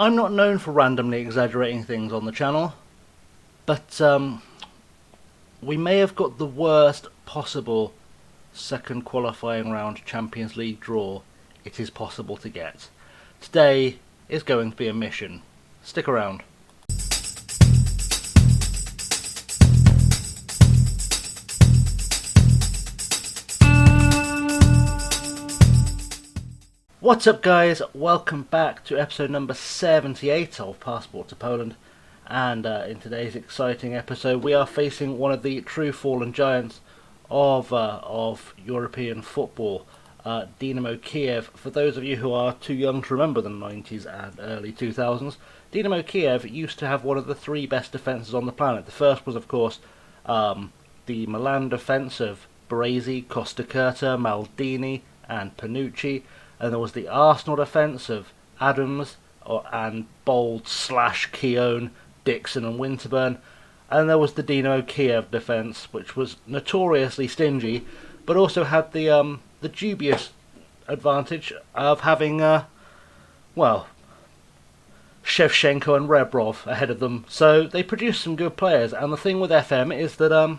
I'm not known for randomly exaggerating things on the channel, but we may have got the worst possible second qualifying round Champions League draw it is possible to get. Today is going to be a mission. Stick around. What's up, guys? Welcome back to episode number 78 of Passport to Poland. And in today's exciting episode, we are facing one of the true fallen giants of European football, Dynamo Kiev. For those of you who are too young to remember the 90s and early 2000s, Dynamo Kiev used to have one of the three best defences on the planet. The first was, of course, the Milan defence of Baresi, Costacurta, Maldini and Panucci. And there was the Arsenal defence of Adams and Bold / Keown, Dixon and Winterburn. And there was the Dynamo Kiev defence, which was notoriously stingy, but also had the dubious advantage of having, Shevchenko and Rebrov ahead of them. So they produced some good players. And the thing with FM is that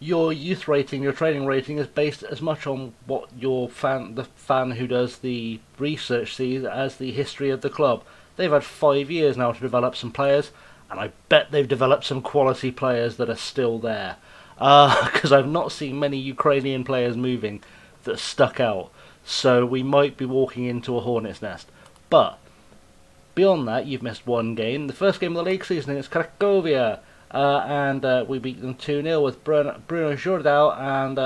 your youth rating, your training rating, is based as much on what the fan who does the research sees as the history of the club. They've had 5 years now to develop some players, and I bet they've developed some quality players that are still there. Because I've not seen many Ukrainian players moving that stuck out. So we might be walking into a hornet's nest. But beyond that, you've missed one game. The first game of the league season is Cracovia. And we beat them 2-0 with Bruno Jordão and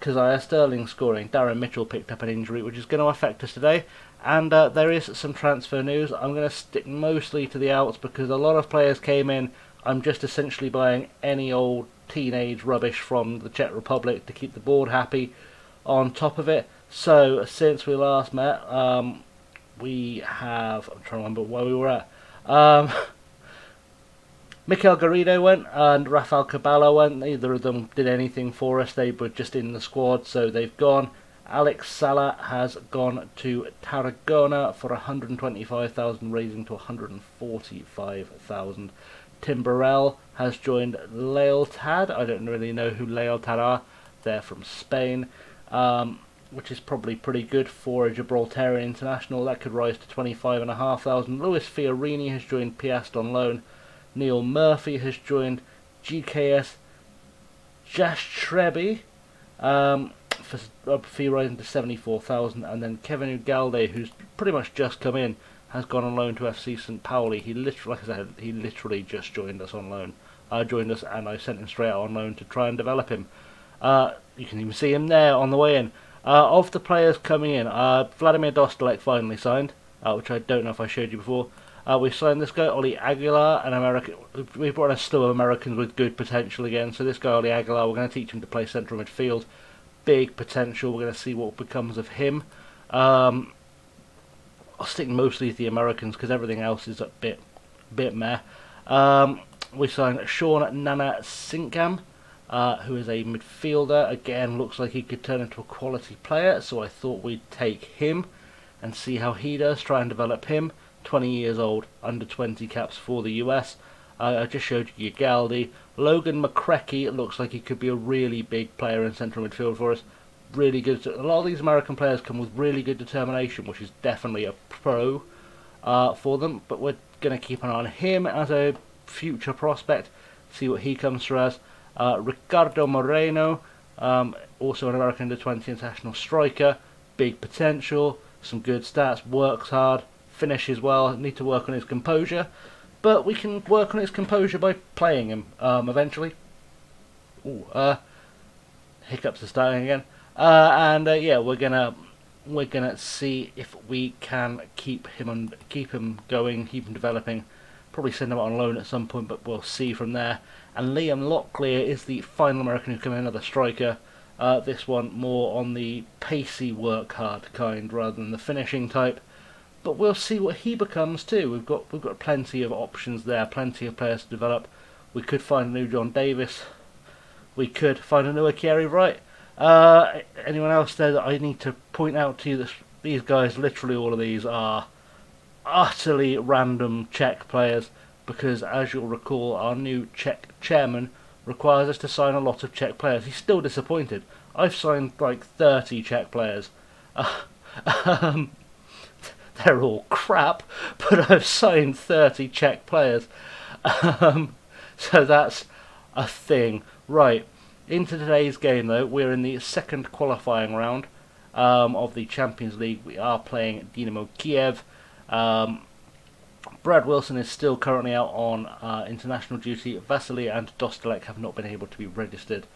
Keziah Sterling scoring. Darren Mitchell picked up an injury which is going to affect us today. And there is some transfer news. I'm going to stick mostly to the outs because a lot of players came in. I'm just essentially buying any old teenage rubbish from the Czech Republic to keep the board happy on top of it. So since we last met, we have... I'm trying to remember where we were at. Mikel Garrido went and Rafael Caballa went. Neither of them did anything for us. They were just in the squad, so they've gone. Alex Sala has gone to Tarragona for 125,000, raising to 145,000. Tim Burrell has joined Lealtad. I don't really know who Lealtad are. They're from Spain, which is probably pretty good for a Gibraltarian international. That could rise to 25,500. Luis Fiorini has joined Piast on loan. Neil Murphy has joined GKS Jastrzębie for a fee rising to 74,000, and then Kevin Ugalde, who's pretty much just come in, has gone on loan to FC St. Pauli. He literally just joined us on loan. Joined us, and I sent him straight out on loan to try and develop him. You can even see him there on the way in. Of the players coming in, Vladimir Dostalek finally signed, which I don't know if I showed you before. We signed this guy, Oli Aguilar, an American. We've brought in a slew of Americans with good potential again. So this guy, Oli Aguilar, we're going to teach him to play central midfield. Big potential. We're going to see what becomes of him. I'll stick mostly to the Americans because everything else is a bit meh. We signed Sean Nana Sinkam, who is a midfielder. Again, looks like he could turn into a quality player. So I thought we'd take him and see how he does. Try and develop him. 20 years old, under 20 caps for the US. I just showed you Ugalde. Logan McCrecky looks like he could be a really big player in central midfield for us. Really good. A lot of these American players come with really good determination, which is definitely a pro for them. But we're going to keep an eye on him as a future prospect, see what he comes through as. Ricardo Moreno, also an American under 20 international striker. Big potential, some good stats, works hard. Finishes well, need to work on his composure, but we can work on his composure by playing him eventually. Hiccups are starting again, we're gonna see if we can keep him going, keep him developing. Probably send him out on loan at some point, but we'll see from there. And Liam Locklear is the final American who's come in, another striker. This one more on the pacey, work hard kind rather than the finishing type. But we'll see what he becomes too. We've got plenty of options there, plenty of players to develop. We could find a new John Davis. We could find a new Akiri Wright. Anyone else there that I need to point out to you that these guys, literally all of these, are utterly random Czech players because, as you'll recall, our new Czech chairman requires us to sign a lot of Czech players. He's still disappointed. I've signed like 30 Czech players. Um, they're all crap, but I've signed 30 Czech players. So that's a thing. Right, into today's game though, we're in the second qualifying round of the Champions League. We are playing Dynamo Kiev. Brad Wilson is still currently out on international duty. Vasily and Dostalek have not been able to be registered.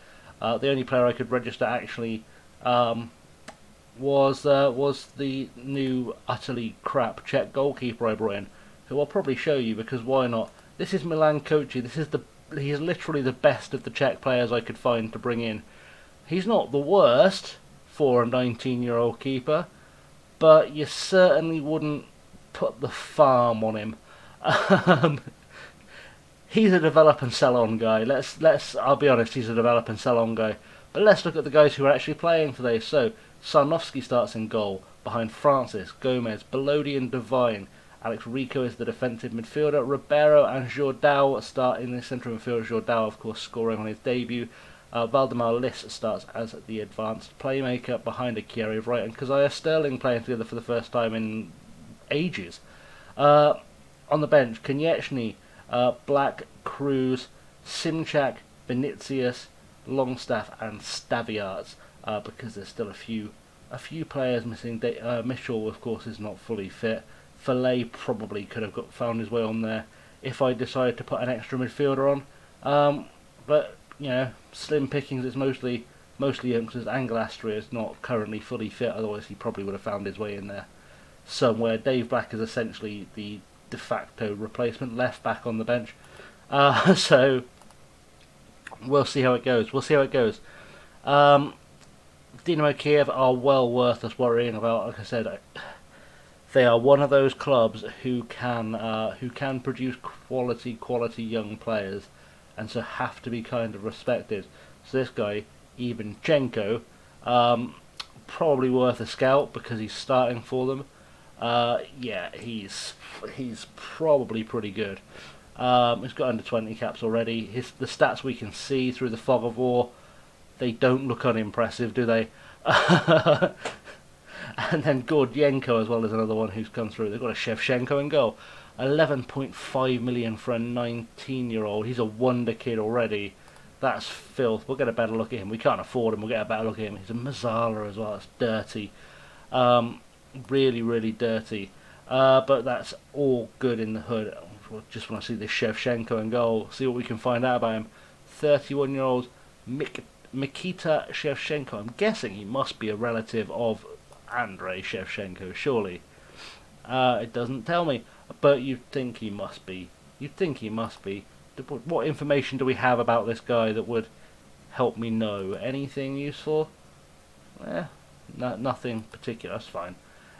The only player I could register actually was the new utterly crap Czech goalkeeper I brought in, who I'll probably show you because why not? This is Milan Kochi. He is literally the best of the Czech players I could find to bring in. He's not the worst for a 19-year-old keeper, but you certainly wouldn't put the farm on him. He's a develop and sell on guy. I'll be honest, he's a develop and sell on guy. But let's look at the guys who are actually playing today. So Sarnowski starts in goal behind Francis, Gomez, Belodi and Devine. Alex Rico is the defensive midfielder. Ribeiro and Jordao start in the centre midfield. Jordao, of course, scoring on his debut. Valdemar Liss starts as the advanced playmaker behind Akiri of right, and Kazaya Sterling playing together for the first time in ages. On the bench, Konieczny, Black, Cruz, Simchak, Vinicius, Longstaff, and Staviards. Because there's still a few players missing. Mitchell, of course, is not fully fit. Fillet probably could have found his way on there if I decided to put an extra midfielder on. But you know, slim pickings. It's mostly youngsters. Angelastri is not currently fully fit. Otherwise, he probably would have found his way in there somewhere. Dave Black is essentially the de facto replacement, left back on the bench. So we'll see how it goes. Dynamo Kiev are well worth us worrying about. Like I said, they are one of those clubs who can produce quality young players, and so have to be kind of respected. So this guy, Ivanchenko, probably worth a scout because he's starting for them. Yeah, he's probably pretty good. He's got under 20 caps already. The stats we can see through the fog of war, they don't look unimpressive, do they? And then Gordienko as well is another one who's come through. They've got a Shevchenko in goal. 11.5 million for a 19-year-old. He's a wonder kid already. That's filth. We'll get a better look at him. We can't afford him. We'll get a better look at him. He's a Mazzala as well. It's dirty. Really, really dirty. But that's all good in the hood. Just want to see this Shevchenko in goal. See what we can find out about him. 31-year-old Mikita Shevchenko. I'm guessing he must be a relative of Andrei Shevchenko, surely. It doesn't tell me, but you'd think he must be. What information do we have about this guy that would help me know? Anything useful? Nothing particular, that's fine.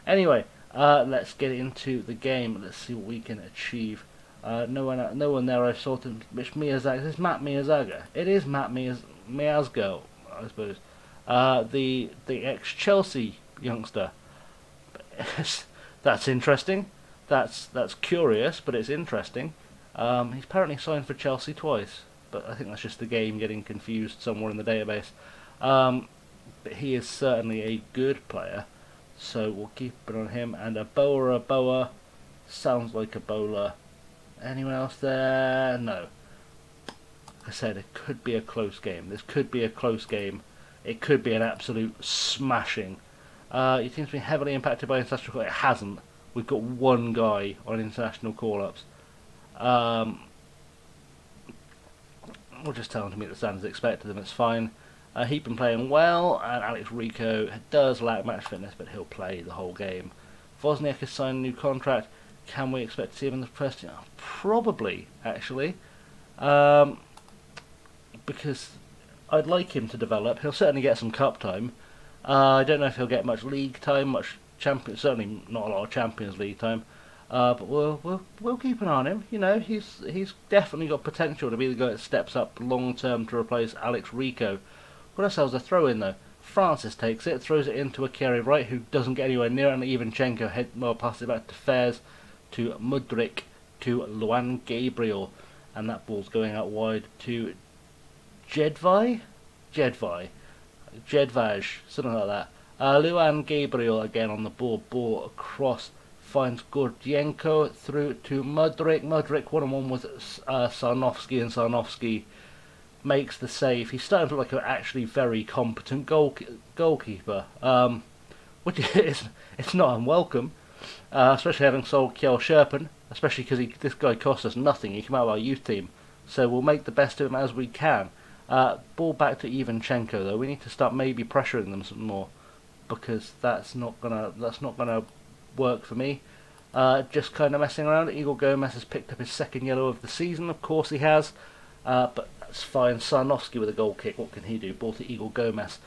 Anyway, let's get into the game. Let's see what we can achieve. No one there I saw to Mitch Miyazaga. Is this Matt Miyazaga? It is Matt Miazgo, I suppose. The ex-Chelsea youngster. That's interesting. That's curious, but it's interesting. He's apparently signed for Chelsea twice, but I think that's just the game getting confused somewhere in the database. But he is certainly a good player, so we'll keep it on him. And a Boa sounds like a bowler. Anyone else there? No. Like I said, it could be a close game. This could be a close game. It could be an absolute smashing. It seems to be heavily impacted by international call. It hasn't. We've got one guy on international call-ups. We'll just tell him to meet the standards expected, and it's fine. He's been playing well, and Alex Rico does lack match fitness, but he'll play the whole game. Wozniak has signed a new contract. Can we expect to see him in the first team? Probably, actually. Because I'd like him to develop. He'll certainly get some cup time. I don't know if he'll get much league time, certainly not a lot of Champions League time. But we'll keep an eye on him. You know, he's definitely got potential to be the guy that steps up long term to replace Alex Rico. Got ourselves a throw in though. Francis takes it, throws it into Akiri right, who doesn't get anywhere near it, and Ivanchenko passes it back to Fairs. to Mudryk to Luan Gabriel, and that ball's going out wide to Jedvaj, something like that. Luan Gabriel again on the ball across, finds Gordienko through to Mudryk. Mudryk 1-on-1 with Sarnowski, and Sarnowski makes the save. He's starting to look like an actually very competent goalkeeper, which is it's not unwelcome, especially having sold Kjell Sherpen, especially because this guy cost us nothing. He came out of our youth team, so we'll make the best of him as we can. Ball back to Ivanchenko though. We need to start maybe pressuring them some more, because that's not gonna work for me. Just kind of messing around. Igor Gomez has picked up his second yellow of the season. Of course he has, but that's fine. Sarnowski with a goal kick. What can he do? Ball to Igor Gomez.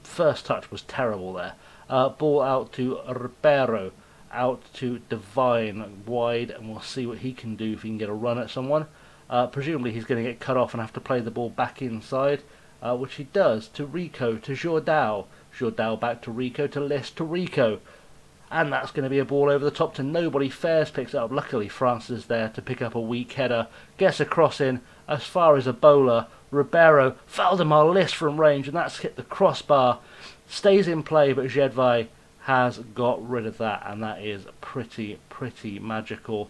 First touch was terrible there. Ball out to Ribeiro. Out to Devine wide, and we'll see what he can do if he can get a run at someone. Presumably he's going to get cut off and have to play the ball back inside, which he does to Rico, to Jourdao. Jourdao back to Rico, to List, to Rico. And that's going to be a ball over the top to nobody. Fairs picks it up. Luckily France is there to pick up a weak header. Gets a cross in as far as a bowler. Ribeiro, Valdemar List from range, and that's hit the crossbar. Stays in play, but Jedvaj has got rid of that, and that is pretty magical.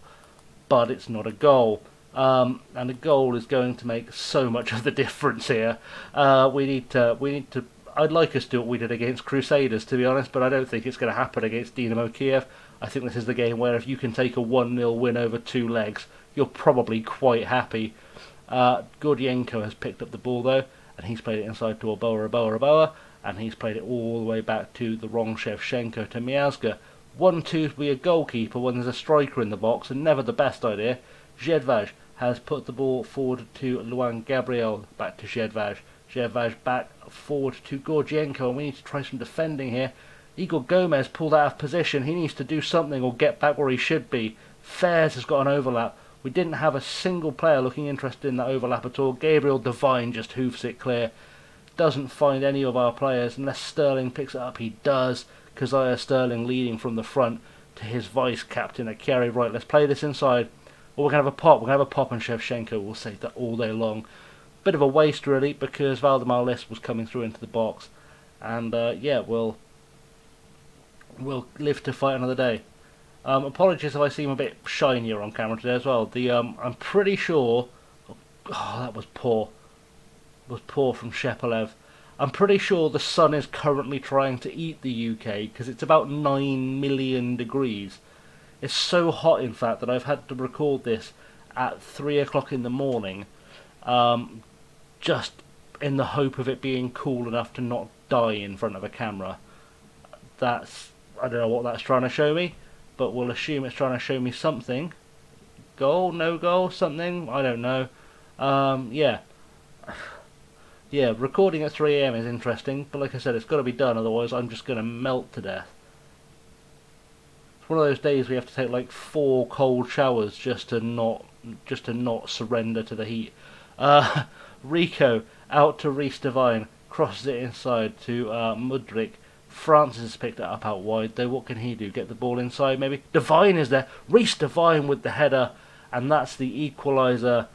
But it's not a goal. And a goal is going to make so much of the difference here. We need to. I'd like us to do what we did against Crusaders, to be honest, but I don't think it's going to happen against Dynamo Kiev. I think this is the game where if you can take a 1-0 win over 2 legs, you're probably quite happy. Gordienko has picked up the ball though, and he's played it inside to Oboa, and he's played it all the way back to the wrong Shevchenko, to Miazga. 1-2 to be a goalkeeper when there's a striker in the box, and never the best idea. Jedvaj has put the ball forward to Luan Gabriel, back to Jedvaj. Jedvaj back forward to Gordienko, and we need to try some defending here. Igor Gomez pulled out of position. He needs to do something or get back where he should be. Fairs has got an overlap. We didn't have a single player looking interested in that overlap at all. Gabriel Devine just hoofs it clear. Doesn't find any of our players unless Sterling picks it up. He does. Keziah Sterling leading from the front to his vice-captain Akeri. Right, let's play this inside. Or we're going to have a pop. We're going to have a pop, and Shevchenko will save that all day long. Bit of a waste really, because Valdemar List was coming through into the box, and yeah, we'll live to fight another day. Apologies if I seem a bit shinier on camera today as well. I'm pretty sure. Oh, that was poor. Was poor from Shepelev. I'm pretty sure the sun is currently trying to eat the UK because it's about 9 million degrees. It's so hot, in fact, that I've had to record this at 3 o'clock in the morning. Just in the hope of it being cool enough to not die in front of a camera. I don't know what that's trying to show me, but we'll assume it's trying to show me something. Goal, no goal, something, I don't know. Yeah. Yeah, recording at 3 AM is interesting, but like I said, it's got to be done, otherwise I'm just going to melt to death. It's one of those days we have to take like 4 cold showers just to not surrender to the heat. Rico out to Reece Devine, crosses it inside to Mudryk. Francis has picked it up out wide though. What can he do? Get the ball inside maybe? Devine is there. Reece Devine with the header, and that's the equaliser.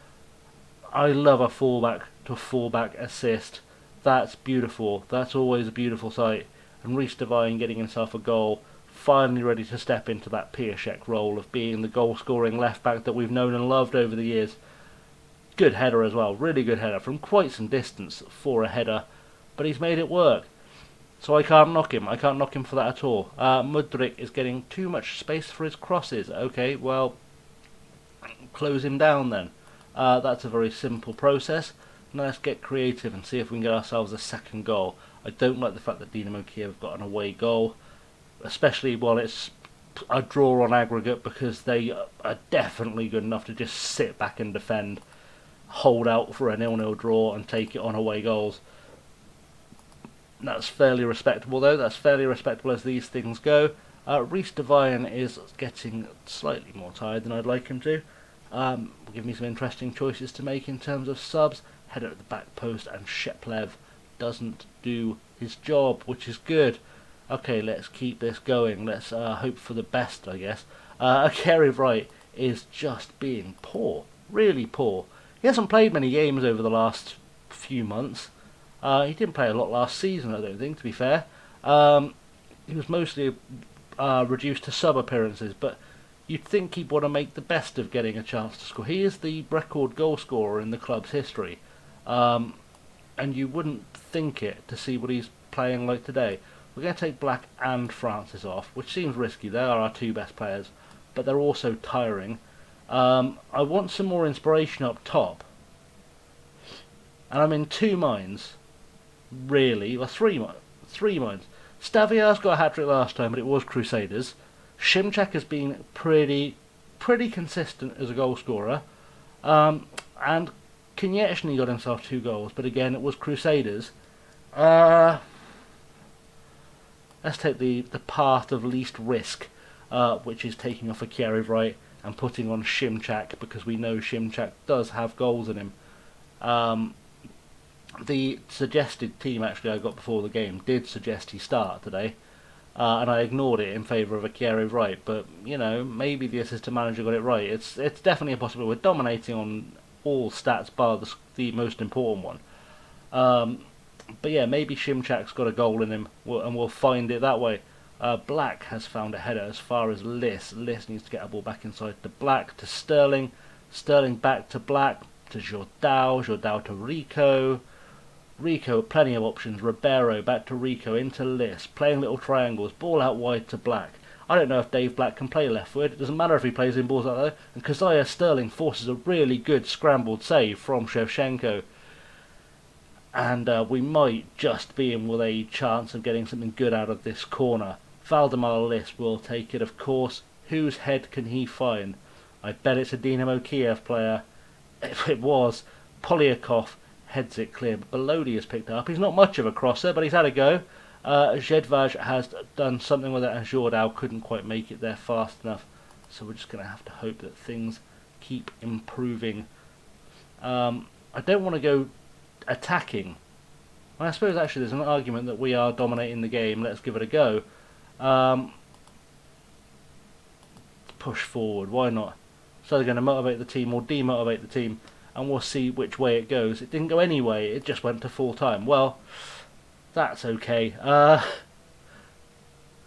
I love a fullback to fullback assist. That's beautiful. That's always a beautiful sight. And Reece Devine getting himself a goal, finally ready to step into that Piaszczek role of being the goal-scoring left-back that we've known and loved over the years. Good header as well, really good header from quite some distance for a header, but he's made it work. So I can't knock him. I can't knock him for that at all. Mudryk is getting too much space for his crosses. Okay, well, close him down then. That's a very simple process. Now let's get creative and see if we can get ourselves a second goal. I don't like the fact that Dynamo Kiev have got an away goal, especially while it's a draw on aggregate, because they are definitely good enough to just sit back and defend, hold out for a 0-0 draw and take it on away goals. That's fairly respectable though. That's fairly respectable as these things go. Reece Devine is getting slightly more tired than I'd like him to. Will give me some interesting choices to make in terms of subs. Header at the back post, and Shepelev doesn't do his job, which is good. Okay, let's keep this going. Let's hope for the best, I guess. Kerry Wright is just being poor, really poor. He hasn't played many games over the last few months. He didn't play a lot last season, I don't think, to be fair. He was mostly reduced to sub appearances, but you'd think he'd want to make the best of getting a chance to score. He is the record goal scorer in the club's history, and you wouldn't think it to see what he's playing like today. We're going to take Black and Francis off, which seems risky. They are our two best players, but they're also tiring. I want some more inspiration up top, and I'm in two minds, really, or three minds. Staviar's got a hat-trick last time, but it was Crusaders. Šimčák has been pretty consistent as a goal scorer, and Konieczny got himself 2 goals, but again it was Crusaders. Let's take the path of least risk, which is taking off a Kjærvrej and putting on Šimčák, because we know Šimčák does have goals in him. The suggested team actually I got before the game did suggest he start today, and I ignored it in favour of a Kjærvrej, but you know, maybe the assistant manager got it right. It's definitely a possibility. We're dominating on all stats bar the most important one. But yeah, maybe Šimčák's got a goal in him, and we'll find it that way. Black has found a header as far as Liss. Liss needs to get a ball back inside to Black, to Sterling. Sterling back to Black, to Jordao. Jordao to Rico. Rico, plenty of options. Ribeiro back to Rico, into Liss. Playing little triangles. Ball out wide to Black. I don't know if Dave Black can play left foot. It doesn't matter if he plays in balls like that. And Keziah Sterling forces a really good scrambled save from Shevchenko. And we might just be in with a chance of getting something good out of this corner. Valdemar Liss will take it, of course. Whose head can he find? I bet it's a Dynamo Kiev player. If it was, Polyakov heads it clear. But Belodi has picked up. He's not much of a crosser, but he's had a go. Jedvaj has done something with it, and Jordao couldn't quite make it there fast enough. So we're just going to have to hope that things keep improving. I don't want to go attacking. Well, I suppose actually there's an argument that we are dominating the game. Let's give it a go. Push forward, why not? So they're going to motivate the team or demotivate the team, and we'll see which way it goes. It didn't go any way, it just went to full time. Well, that's okay.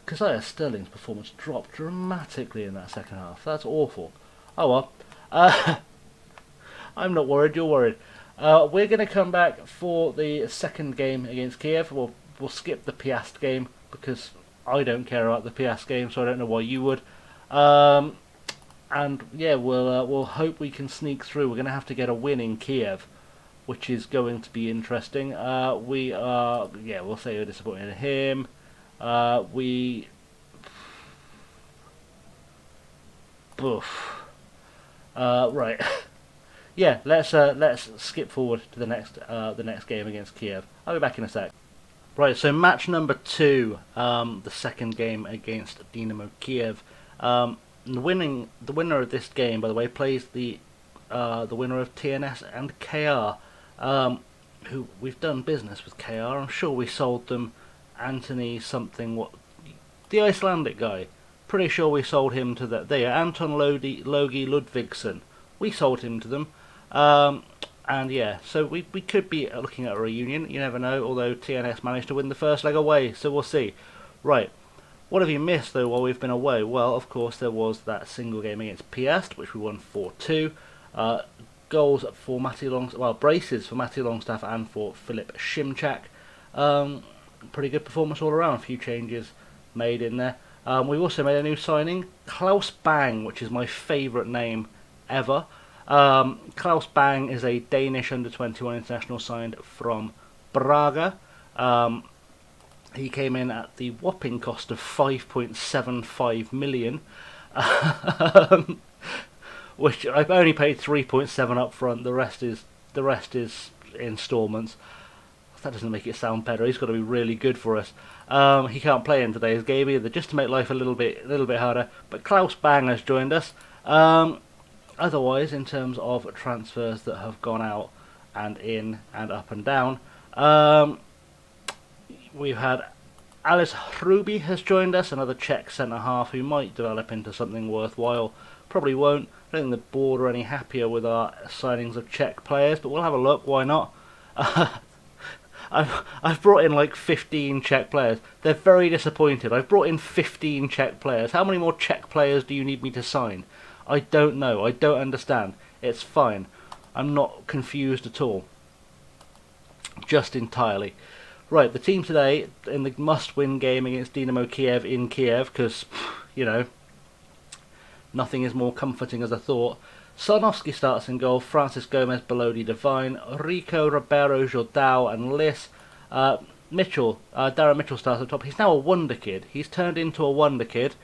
Keziah Sterling's performance dropped dramatically in that second half. That's awful. Oh well. I'm not worried, you're worried. We're going to come back for the second game against Kiev. We'll skip the Piast game because I don't care about the Piast game, so I don't know why you would. And yeah, we'll hope we can sneak through. We're going to have to get a win in Kiev, which is going to be interesting. We'll say we're disappointed in him. Right. Yeah, let's skip forward to the next game against Kiev. I'll be back in a sec. Right, so match number 2, the second game against Dynamo Kiev. The winner of this game, by the way, plays the winner of TNS and KR, who we've done business with KR. I'm sure we sold them Anthony something, the Icelandic guy. Pretty sure we sold him to that. There, Anton Logi Ludvigsson. We sold him to them. And yeah, so we could be looking at a reunion, you never know, although TNS managed to win the first leg away, so we'll see. Right, what have you missed though while we've been away? Well, of course there was that single game against Piast, which we won 4-2. Goals for Matty Longstaff, well, braces for Matty Longstaff and for Filip Šimčák. Pretty good performance all around, a few changes made in there. We've also made a new signing, Klaus Bang, which is my favourite name ever. Klaus Bang is a Danish under-21 international signed from Braga. He came in at the whopping cost of 5.75 million, which I've only paid 3.7 up front. The rest is instalments. That doesn't make it sound better. He's got to be really good for us. He can't play in today's game either, just to make life a little bit harder. But Klaus Bang has joined us. Otherwise, in terms of transfers that have gone out and in and up and down, we've had Alice Hruby has joined us, another Czech centre-half who might develop into something worthwhile. Probably won't. I don't think the board are any happier with our signings of Czech players, but we'll have a look, why not? I've brought in like 15 Czech players. They're very disappointed. I've brought in 15 Czech players. How many more Czech players do you need me to sign? I don't know. I don't understand. It's fine. I'm not confused at all. Just entirely. Right, the team today in the must-win game against Dynamo Kiev in Kiev, because, you know, nothing is more comforting as a thought. Sarnowski starts in goal, Francis Gomez, Belodi, Devine, Rico, Ribeiro, Jordao and Liss. Darren Mitchell starts at the top. He's now a wonder kid. He's turned into a wonder kid.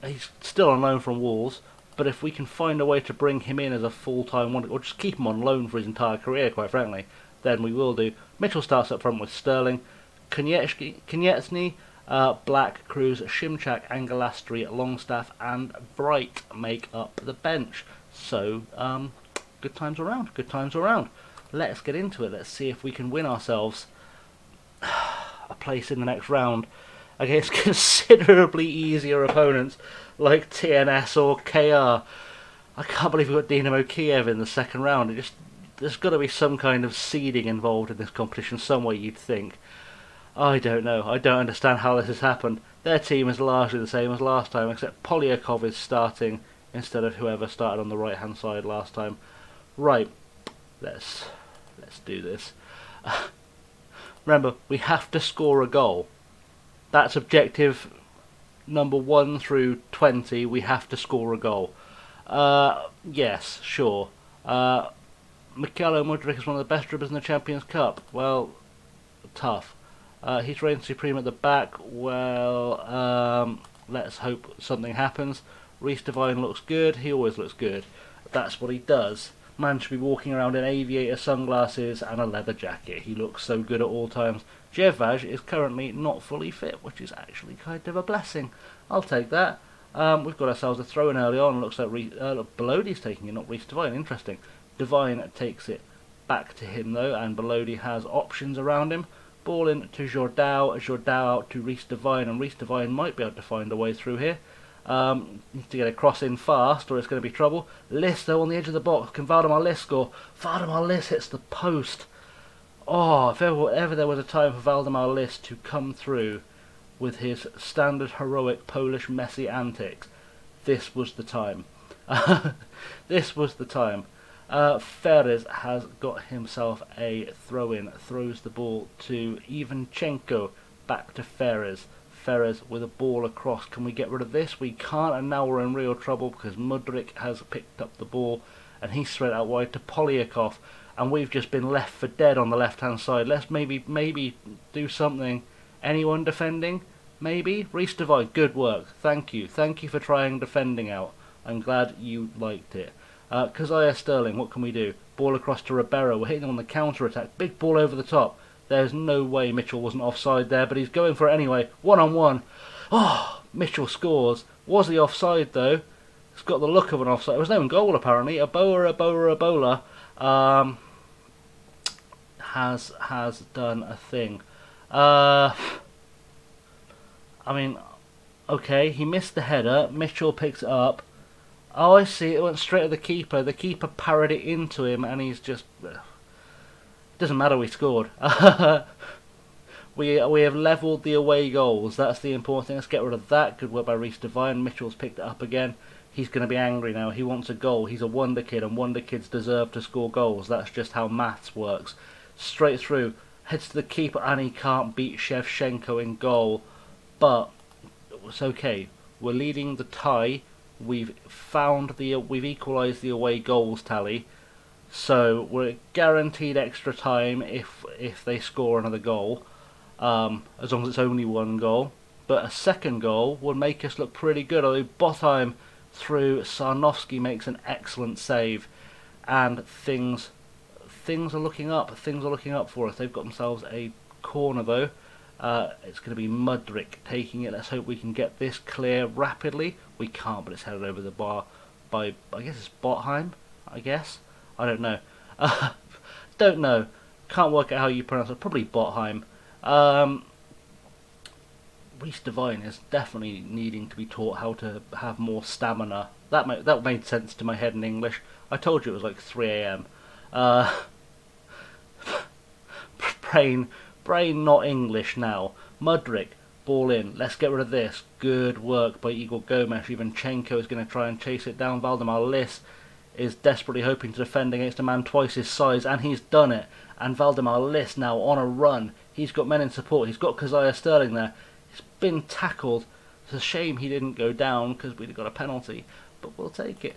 He's still on loan from Wolves, but if we can find a way to bring him in as a full-time wonder, or just keep him on loan for his entire career, quite frankly, then we will do. Mitchell starts up front with Sterling, Konieczny, Black, Cruz, Shimchak, Angelastri, Longstaff and Bright make up the bench. So, good times around, good times around. Let's get into it. Let's see if we can win ourselves a place in the next round against considerably easier opponents like TNS or KR. I can't believe we've got Dynamo Kiev in the second round. There's got to be some kind of seeding involved in this competition, some way you'd think. I don't know. I don't understand how this has happened. Their team is largely the same as last time, except Polyakov is starting instead of whoever started on the right-hand side last time. Right, let's do this. Remember, we have to score a goal. That's objective number 1 through 20. We have to score a goal. Yes, sure. Mikhailo Mudryk is one of the best dribblers in the Champions Cup. Well, tough. He's reigning supreme at the back. Well, let's hope something happens. Reece Devine looks good. He always looks good. That's what he does. Man should be walking around in aviator sunglasses and a leather jacket. He looks so good at all times. Djevvaj is currently not fully fit, which is actually kind of a blessing. I'll take that. We've got ourselves a throw-in early on. Looks like Belodi's taking it, not Reece Devine. Interesting. Devine takes it back to him though, and Belodi has options around him. Ball in to Jordao, Jordao out to Reece Devine, and Reece Devine might be able to find a way through here. Needs to get a cross in fast or it's going to be trouble. Liss though on the edge of the box. Can Valdemar Liss score? Valdemar Liss hits the post. Oh, if ever there was a time for Valdemar Liss to come through with his standard heroic Polish Messi antics, this was the time. This was the time. Ferez has got himself a throw-in, throws the ball to Ivanchenko, back to Ferez. Ferez with a ball across. Can we get rid of this? We can't, and now we're in real trouble because Mudryk has picked up the ball and he's straight out wide to Polyakov, and we've just been left for dead on the left-hand side. Let's maybe do something. Anyone defending? Maybe? Reece Devine, good work. Thank you. Thank you for trying defending out. I'm glad you liked it. Kazaya Sterling, what can we do? Ball across to Ribeiro. We're hitting on the counter-attack. Big ball over the top. There's no way Mitchell wasn't offside there, but he's going for it anyway. 1-on-1. Oh, Mitchell scores. Was he offside though? It's got the look of an offside. It was no own goal apparently. Ebola has done a thing. I mean, okay, he missed the header. Mitchell picks it up. Oh, I see. It went straight at the keeper. The keeper parried it into him, and he's just... Doesn't matter, we scored. we have levelled the away goals. That's the important thing. Let's get rid of that. Good work by Reece Devine. Mitchell's picked it up again. He's going to be angry now. He wants a goal. He's a wonder kid, and wonder kids deserve to score goals. That's just how maths works. Straight through. Heads to the keeper, and he can't beat Shevchenko in goal. But it's okay. We're leading the tie. We've equalised the away goals tally. So we're guaranteed extra time if they score another goal, as long as it's only one goal. But a second goal would make us look pretty good. Although Botheim through Sarnowski makes an excellent save, and things are looking up. Things are looking up for us. They've got themselves a corner though. It's going to be Mudryk taking it. Let's hope we can get this clear rapidly. We can't, but it's headed over the bar by, I guess it's Botheim. I guess. I don't know. Don't know. Can't work out how you pronounce it. Probably Botheim. Reece Devine is definitely needing to be taught how to have more stamina. That made sense to my head in English. I told you it was like 3 a.m. Uh, brain, brain not English now. Mudryk, ball in. Let's get rid of this. Good work by Igor Gomes. Ivanchenko is going to try and chase it down. Valdemar Liss is desperately hoping to defend against a man twice his size, and he's done it. And Valdemar Liss now on a run. He's got men in support. He's got Kazaya Sterling there. He's been tackled. It's a shame he didn't go down because we'd have got a penalty, but we'll take it.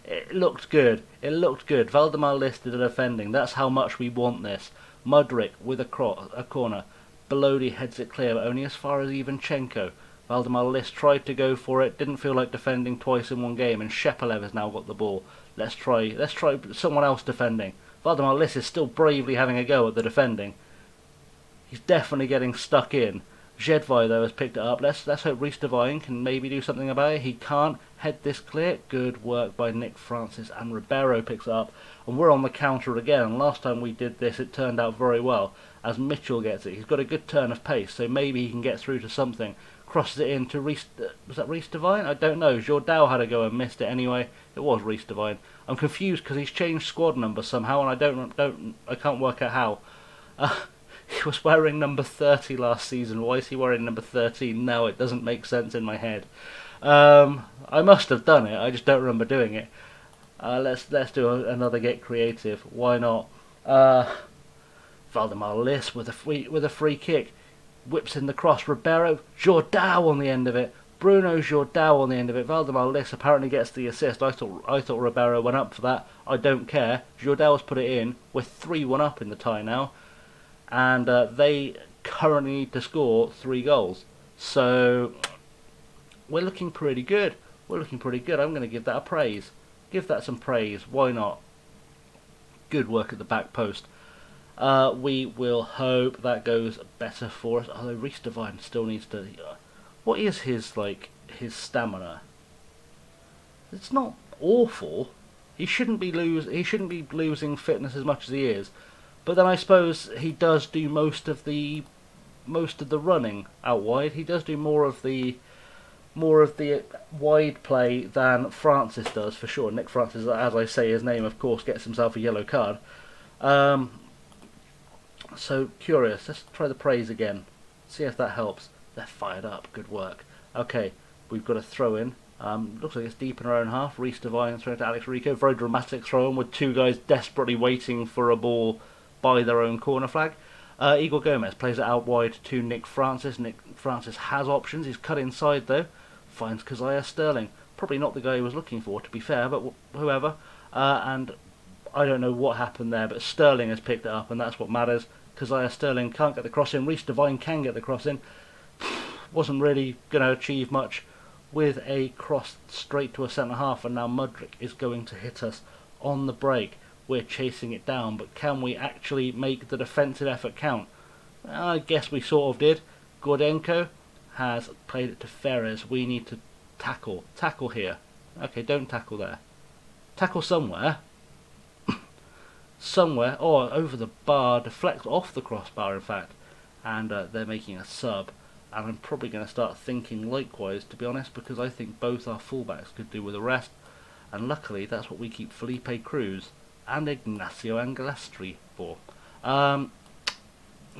It looked good. It looked good. Valdemar Liss did the defending. That's how much we want this. Mudryk with a corner. Belodi heads it clear, but only as far as Ivanchenko. Valdemar Liss tried to go for it. Didn't feel like defending twice in one game, and Shepelev has now got the ball. Let's try someone else defending. Valdemar Liss is still bravely having a go at the defending. He's definitely getting stuck in. Jedvai, though, has picked it up. Let's hope Reece Devine can maybe do something about it. He can't. Head this clear. Good work by Nick Francis, and Ribeiro picks it up. And we're on the counter again. And last time we did this, it turned out very well, as Mitchell gets it. He's got a good turn of pace, so maybe he can get through to something. Crosses it in to Reece... was that Reece Devine? I don't know. Jourdau had a go and missed it anyway. It was Reece Devine. I'm confused because he's changed squad number somehow, and I can't work out how. He was wearing number 30 last season. Why is he wearing number 13 now? It doesn't make sense in my head. I must have done it. I just don't remember doing it. Let's do another get creative. Why not? Valdemar Liss with a free kick, whips in the cross. Ribeiro, Jourdau on the end of it. Bruno Jourdau on the end of it. Valdemar Liss apparently gets the assist. I thought Ribeiro went up for that. I don't care. Jourdau's put it in. We're 3-1 up in the tie now. And they currently need to score 3 goals. So we're looking pretty good. I'm going to give that a praise. Give that some praise. Why not? Good work at the back post. We will hope that goes better for us. Although Reece Devine still needs to... what is his stamina? It's not awful. He shouldn't be losing fitness as much as he is. But then I suppose he does do most of the running out wide. He does do more of the wide play than Francis does, for sure. Nick Francis, as I say his name, of course, gets himself a yellow card. So curious. Let's try the praise again. See if that helps. They're fired up. Good work. Okay, we've got a throw in. Looks like it's deep in our own half. Reece Devine thrown to Alex Rico. Very dramatic throw in with 2 guys desperately waiting for a ball by their own corner flag. Igor Gomes plays it out wide to Nick Francis. Nick Francis has options. He's cut inside though. Finds Kazaya Sterling. Probably not the guy he was looking for, to be fair, but whoever. And I don't know what happened there, but Sterling has picked it up, and that's what matters. Kazaya Sterling can't get the cross in. Reece Devine can get the cross in. Wasn't really going to achieve much with a cross straight to a centre half, and now Mudryk is going to hit us on the break. We're chasing it down, but can we actually make the defensive effort count? I guess we sort of did. Gordenko has played it to Ferres. We need to tackle. Tackle here. Okay, don't tackle there. Tackle somewhere. Somewhere. Oh, over the bar. Deflect off the crossbar, in fact. And they're making a sub. And I'm probably going to start thinking likewise, to be honest, because I think both our fullbacks could do with a rest. And luckily, that's what we keep Felipe Cruz and Ignacio Angelastri for. I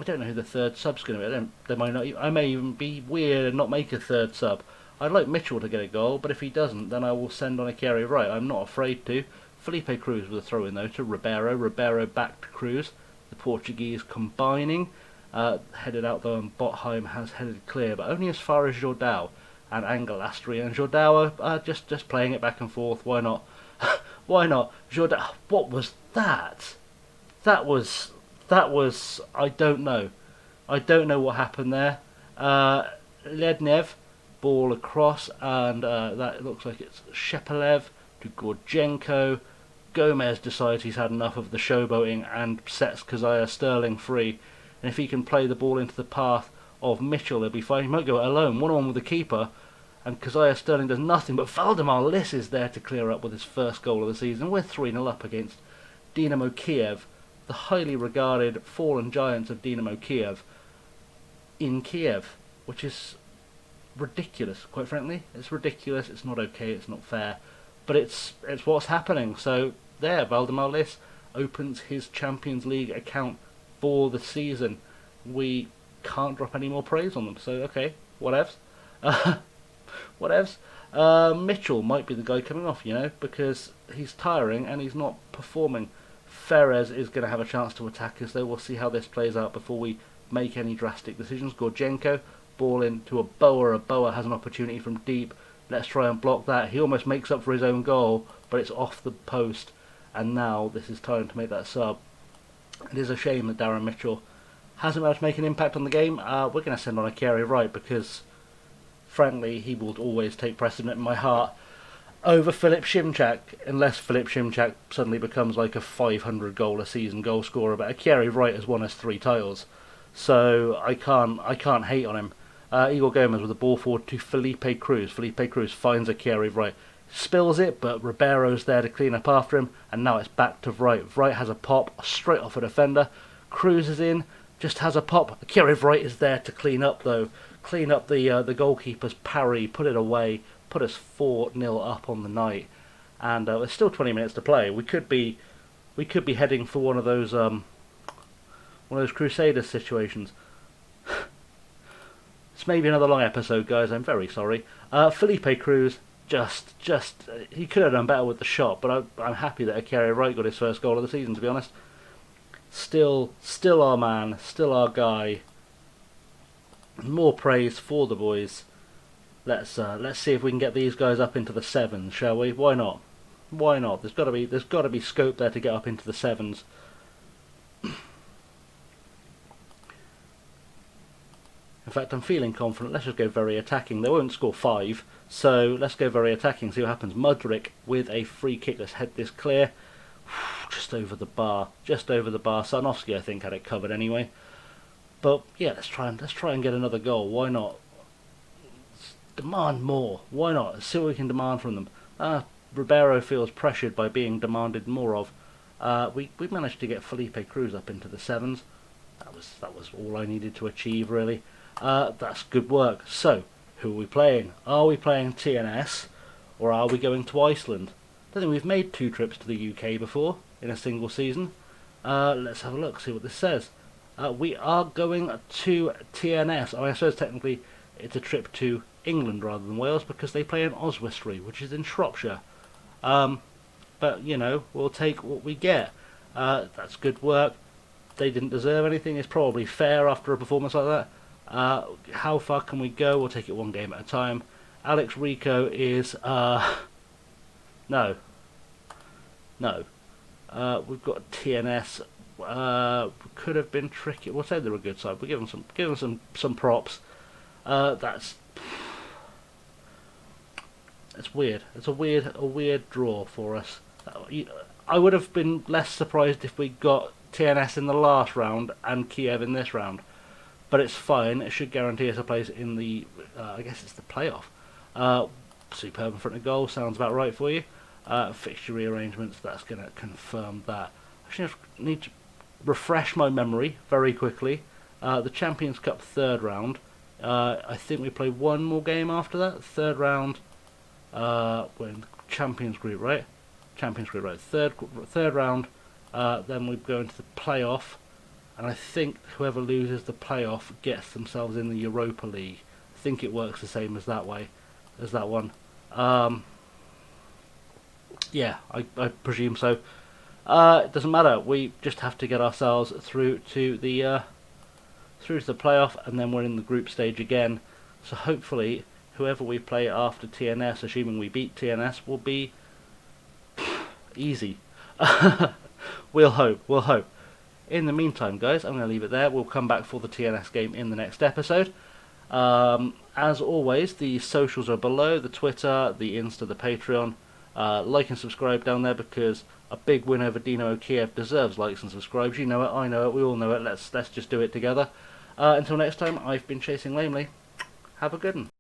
don't know who the third sub's going to be. They might not. I may even be weird and not make a third sub. I'd like Mitchell to get a goal, but if he doesn't, then I will send on Ikari right. I'm not afraid to. Felipe Cruz with a throw in though to Ribeiro. Ribeiro back to Cruz. The Portuguese combining. Headed out though, and Botheim has headed clear, but only as far as Jourdau and Angelastri. And Jourdau are just playing it back and forth. Why not? Why not? Jourdau. What was that? That was. I don't know. I don't know what happened there. Lednev, ball across, and that looks like it's Shepelev to Gordenko. Gomes decides he's had enough of the showboating and sets Kazaya Sterling free. And if he can play the ball into the path of Mitchell, he'll be fine. He might go it alone, 1-on-1 with the keeper. And Kazaya Sterling does nothing, but Valdemar Liss is there to clear up with his first goal of the season. We're 3-0 up against Dynamo Kiev, the highly regarded fallen giants of Dynamo Kiev. in Kiev, which is ridiculous, quite frankly. It's ridiculous, it's not okay, it's not fair, but it's what's happening. So there, Valdemar Liss opens his Champions League account for the season. We can't drop any more praise on them, so okay, whatevs. Whatevs. Mitchell might be the guy coming off, because he's tiring and he's not performing. Ferrez is going to have a chance to attack us, though. We'll see how this plays out before we make any drastic decisions. Gorchenko, ball into a Boa. A Boa has an opportunity from deep. Let's try and block that. He almost makes up for his own goal, but it's off the post. And now this is time to make that sub. It is a shame that Darren Mitchell hasn't managed to make an impact on the game. We're going to send on Akeri Wright because, frankly, he will always take precedent in my heart over Philip Šimčák, unless Philip Šimčák suddenly becomes like a 500 goal a season goal scorer. But Akeri Wright has won us 3 titles, so I can't hate on him. Igor Gomez with the ball forward to Felipe Cruz. Felipe Cruz finds Akeri Wright, spills it, but Ribeiro's there to clean up after him, and now it's back to Wright. Wright has a pop straight off a defender. Cruz is in, just has a pop. Akeri Wright is there to clean up though. Clean up the goalkeeper's parry, put it away, put us 4-0 up on the night, and there's still 20 minutes to play. We could be heading for one of those Crusaders situations. It's maybe another long episode, guys. I'm very sorry. Felipe Cruz just he could have done better with the shot, but I'm happy that Akeri Wright got his first goal of the season. To be honest, still our man, still our guy. More praise for the boys. Let's see if we can get these guys up into the 7s, shall we? Why not? Why not? There's got to be scope there to get up into the 7s. In fact, I'm feeling confident. Let's just go very attacking. They won't score 5, so let's go very attacking. See what happens. Mudryk with a free kick. Let's head this clear. Just over the bar. Just over the bar. Sarnowski, I think, had it covered anyway. But yeah, let's try and get another goal. Why not? Demand more. Why not? Let's see what we can demand from them. Ribeiro feels pressured by being demanded more of. We managed to get Felipe Cruz up into the 7s. That was all I needed to achieve, really. That's good work. So, who are we playing? Are we playing TNS, or are we going to Iceland? I don't think we've made 2 trips to the UK before in a single season. Let's have a look, see what this says. We are going to TNS. I suppose technically it's a trip to England rather than Wales because they play in Oswestry, which is in Shropshire. But, we'll take what we get. That's good work. They didn't deserve anything. It's probably fair after a performance like that. How far can we go? We'll take it one game at a time. Alex Rico is... No. We've got TNS. Could have been tricky. We'll say they're a good side. We'll give them some props. It's weird. It's a weird draw for us. I would have been less surprised if we got TNS in the last round and Kiev in this round, but it's fine. It should guarantee us a place in the I guess it's the playoff. Superb in front of goal sounds about right for you. Fixture rearrangements, that's going to confirm that. Actually, I need to refresh my memory very quickly. The Champions Cup 3rd round, I think we play one more game after that. 3rd round, we're in the Champions Group, right? Champions Group, right. Third round, then we go into the playoff, and I think whoever loses the playoff gets themselves in the Europa League. I think it works the same as that way, as that one. Yeah, I presume so. It doesn't matter. We just have to get ourselves through to the playoff, and then we're in the group stage again. So hopefully, whoever we play after TNS, assuming we beat TNS, will be easy. We'll hope. In the meantime, guys, I'm going to leave it there. We'll come back for the TNS game in the next episode. As always, the socials are below: the Twitter, the Insta, the Patreon. Like and subscribe down there because a big win over Dynamo Kiev deserves likes and subscribes. You know it, I know it, we all know it. Let's just do it together. Until next time, I've been Chasing Lamely. Have a good one.